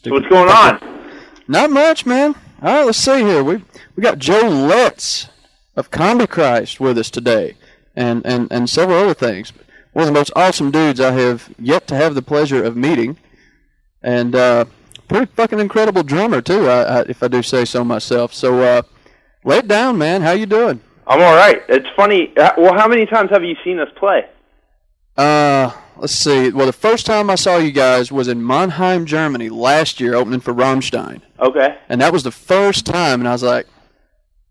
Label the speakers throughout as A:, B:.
A: What's going on?
B: Not much, man. All right, let's see here. We got Joe Letz of Combi Christ with us today, and several other things. One of the most awesome dudes I have yet to have the pleasure of meeting, and pretty fucking incredible drummer too, if I do say so myself. So lay it down, man. How you doing?
A: I'm all right. It's funny. Well, how many times have you seen us play?
B: Let's see. Well, the first time I saw you guys was in Mannheim, Germany last year, opening for Rammstein.
A: Okay.
B: And that was the first time, and I was like,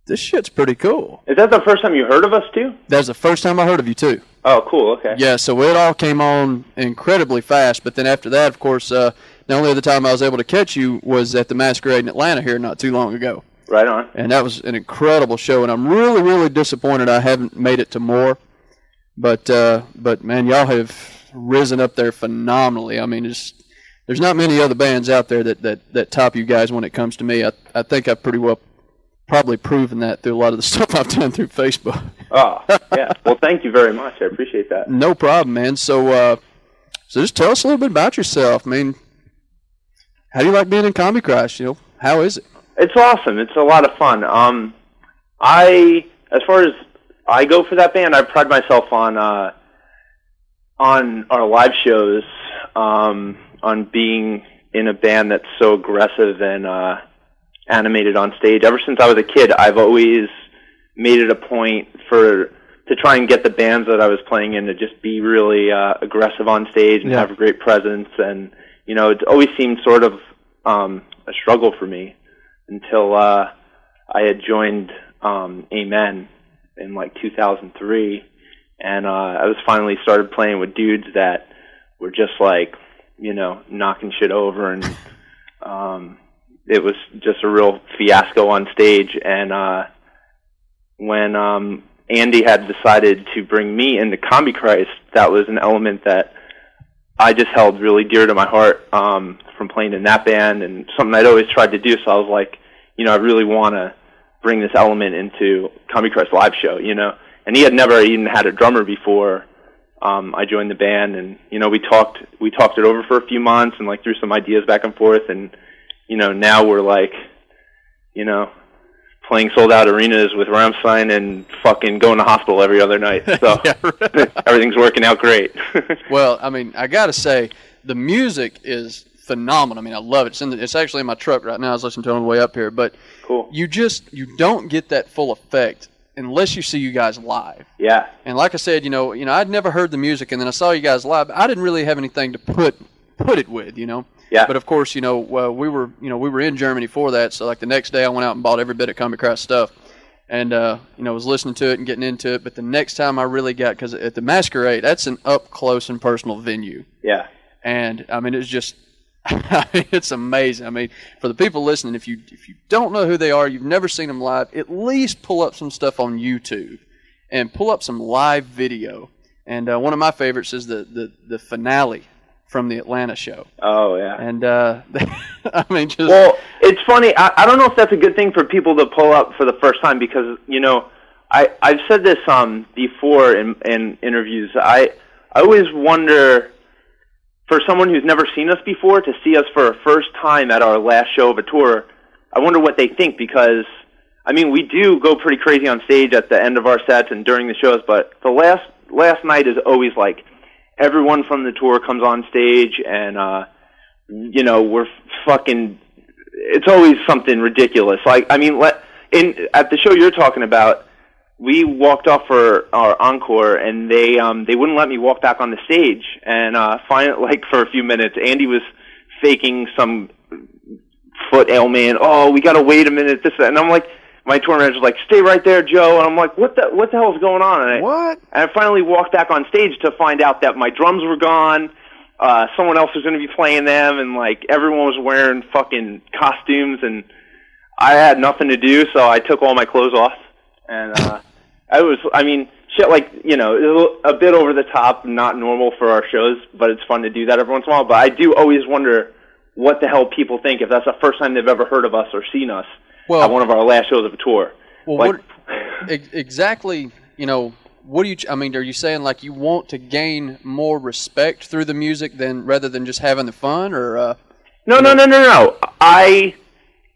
B: this shit's pretty cool.
A: Is that the first time you heard of us, too?
B: That was the first time I heard of you, too.
A: Oh, cool. Okay.
B: Yeah, so it all came on incredibly fast, but then after that, of course, the only other time I was able to catch you was at the Masquerade in Atlanta here not too long ago.
A: Right on.
B: And that was an incredible show, and I'm really, really disappointed I haven't made it to more. But man, y'all have risen up there phenomenally. I mean, there's not many other bands out there that top you guys when it comes to me. I think I've pretty well probably proven that through a lot of the stuff I've done through Facebook.
A: Oh, yeah. Well, thank you very much. I appreciate that.
B: No problem, man. So just tell us a little bit about yourself. I mean, how do you like being in Combi Crash? You know, how is it?
A: It's awesome. It's a lot of fun. As far as I go for that band, I pride myself on our live shows, on being in a band that's so aggressive and animated on stage. Ever since I was a kid, I've always made it a point to try and get the bands that I was playing in to just be really aggressive on stage and have a great presence. And you know, it always seemed sort of a struggle for me until I had joined Amen in like 2003, and I was finally started playing with dudes that were just like, you know, knocking shit over, and it was just a real fiasco on stage. And when Andy had decided to bring me into Combi Christ, that was an element that I just held really dear to my heart from playing in that band, and something I'd always tried to do. So I was like, you know, I really want to bring this element into Combi Christ live show, you know. And he had never even had a drummer before I joined the band, and you know, we talked it over for a few months and like threw some ideas back and forth, and you know, now we're like, you know, playing sold out arenas with Rammstein and fucking going to hospital every other night. So
B: Yeah, right.
A: Everything's working out great.
B: Well, I mean, I got to say, the music is phenomenal. I mean, I love it. It's actually in my truck right now. I was listening to it on the way up here. But
A: cool.
B: You don't get that full effect unless you see you guys live.
A: Yeah.
B: And like I said, you know, I'd never heard the music, and then I saw you guys live. I didn't really have anything to put it with, you know.
A: Yeah.
B: But of course, you know, we were in Germany for that. So like the next day, I went out and bought every bit of Combi Christ stuff, and you know, was listening to it and getting into it. But the next time I really got, because at the Masquerade, that's an up close and personal venue.
A: Yeah.
B: And I mean, it's just, I mean, it's amazing. I mean, for the people listening, if you don't know who they are, you've never seen them live, at least pull up some stuff on YouTube and pull up some live video. And one of my favorites is the finale from the Atlanta show.
A: Oh, yeah.
B: And, I mean, just...
A: Well, it's funny. I don't know if that's a good thing for people to pull up for the first time because, you know, I've said this before in interviews. I always wonder, for someone who's never seen us before, to see us for a first time at our last show of a tour, I wonder what they think because, I mean, we do go pretty crazy on stage at the end of our sets and during the shows, but the last night is always like, everyone from the tour comes on stage, and you know, we're fucking. It's always something ridiculous. Like, I mean, at the show you're talking about, we walked off for our encore, and they wouldn't let me walk back on the stage. And like for a few minutes, Andy was faking some foot ailment. Oh, we gotta wait a minute. This, and I'm like. My tour manager's like, stay right there, Joe. And I'm like, what the hell is going on? And I finally walked back on stage to find out that my drums were gone. Someone else was going to be playing them, and like everyone was wearing fucking costumes, and I had nothing to do, so I took all my clothes off. And I mean, shit like, you know, it was a bit over the top, not normal for our shows, but it's fun to do that every once in a while. But I do always wonder what the hell people think if that's the first time they've ever heard of us or seen us. Well, at one of our last shows of a tour.
B: Well, like, exactly, you know, what do you, I mean, are you saying like you want to gain more respect through the music rather than just having the fun, or
A: No.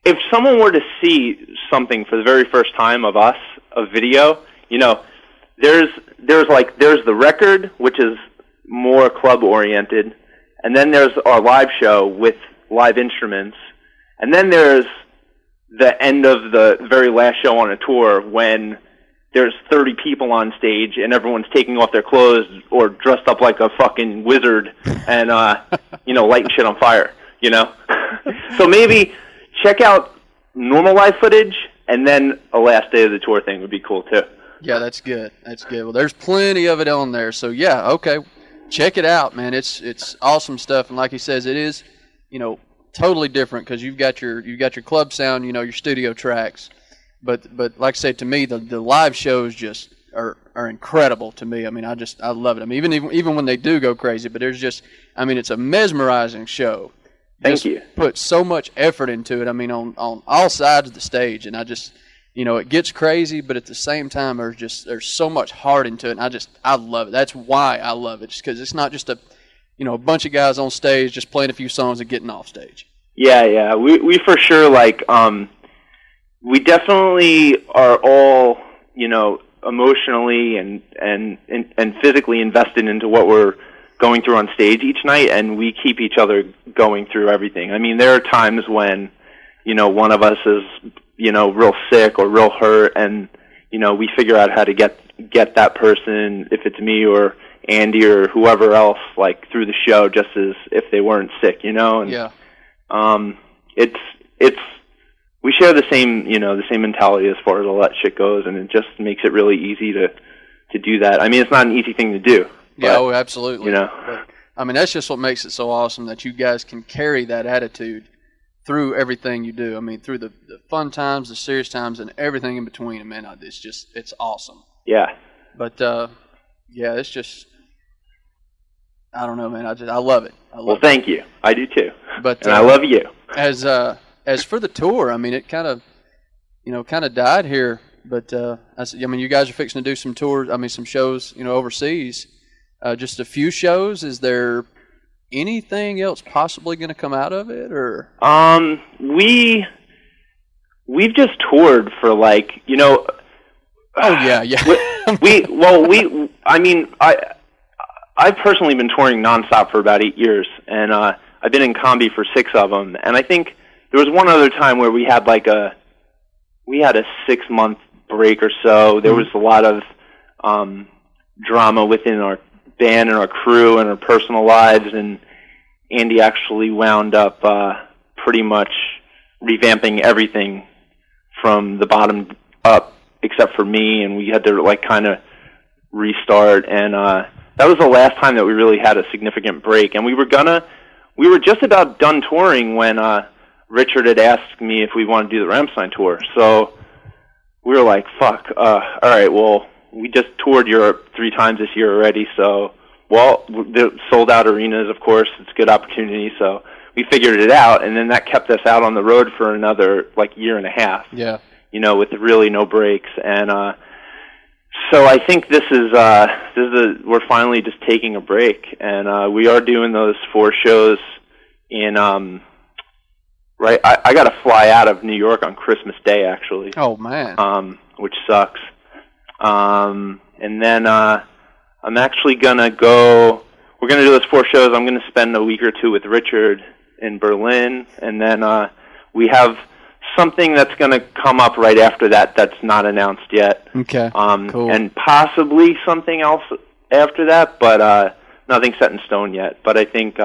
A: If someone were to see something for the very first time of us, a video, there's the record, which is more club oriented, and then there's our live show with live instruments, and then there's the end of the very last show on a tour when there's 30 people on stage and everyone's taking off their clothes or dressed up like a fucking wizard and lighting shit on fire, So maybe check out normal live footage, and then a last day of the tour thing would be cool too.
B: Yeah, that's good. Well, there's plenty of it on there. So yeah, okay. Check it out, man. It's awesome stuff, and like he says, it is, totally different because you've got your club sound, your studio tracks, but like I say, to me, the live shows just are incredible to me. I mean, I love it. I mean, even when they do go crazy, but there's just, I mean, it's a mesmerizing show.
A: Thank you.
B: Put so much effort into it. I mean, on all sides of the stage, and I just, it gets crazy, but at the same time, there's so much heart into it, and I love it. That's why I love it, just because it's not just a bunch of guys on stage just playing a few songs and getting off stage.
A: Yeah. We for sure, we definitely are all, emotionally and physically invested into what we're going through on stage each night, and we keep each other going through everything. I mean, there are times when, one of us is, real sick or real hurt, and, we figure out how to get that person, if it's me or Andy or whoever else, through the show, just as if they weren't sick, and
B: yeah.
A: It's we share the same mentality as far as all that shit goes, and it just makes it really easy to do that. I mean, it's not an easy thing to do.
B: Yeah, absolutely.
A: But,
B: I mean, that's just what makes it so awesome, that you guys can carry that attitude through everything you do. I mean, through the fun times, the serious times, and everything in between. Man, it's awesome.
A: Yeah.
B: But yeah, it's just, I don't know, man. I love it.
A: Well, thank you. I do too.
B: But
A: and I love you.
B: As for the tour, I mean, it kind of died here. But you guys are fixing to do some tours. I mean, some shows, overseas. Just a few shows. Is there anything else possibly going to come out of it, or?
A: We've just toured for
B: Oh yeah.
A: I mean, I've personally been touring nonstop for about 8 years, and I've been in combi for 6 of them. And I think there was one other time where we had a 6-month break or so. There was a lot of drama within our band and our crew and our personal lives, and Andy actually wound up pretty much revamping everything from the bottom up, except for me, and we had to kind of restart. And that was the last time that we really had a significant break. And we were just about done touring when Richard had asked me if we wanted to do the Rammstein tour. So we were like, fuck, all right, well, we just toured Europe 3 times this year already, so, the sold-out arenas, of course, it's a good opportunity, so we figured it out, and then that kept us out on the road for another, year and a half.
B: Yeah.
A: With really no breaks, and so I think we're finally just taking a break, and we are doing those 4 shows in, right, I got to fly out of New York on Christmas Day, actually.
B: Oh, man.
A: Which sucks. And then I'm actually going to go, we're going to do those 4 shows. I'm going to spend a week or 2 with Richard in Berlin, and then we have something that's going to come up right after that that's not announced yet.
B: Okay, cool.
A: And possibly something else after that, but nothing set in stone yet. But I think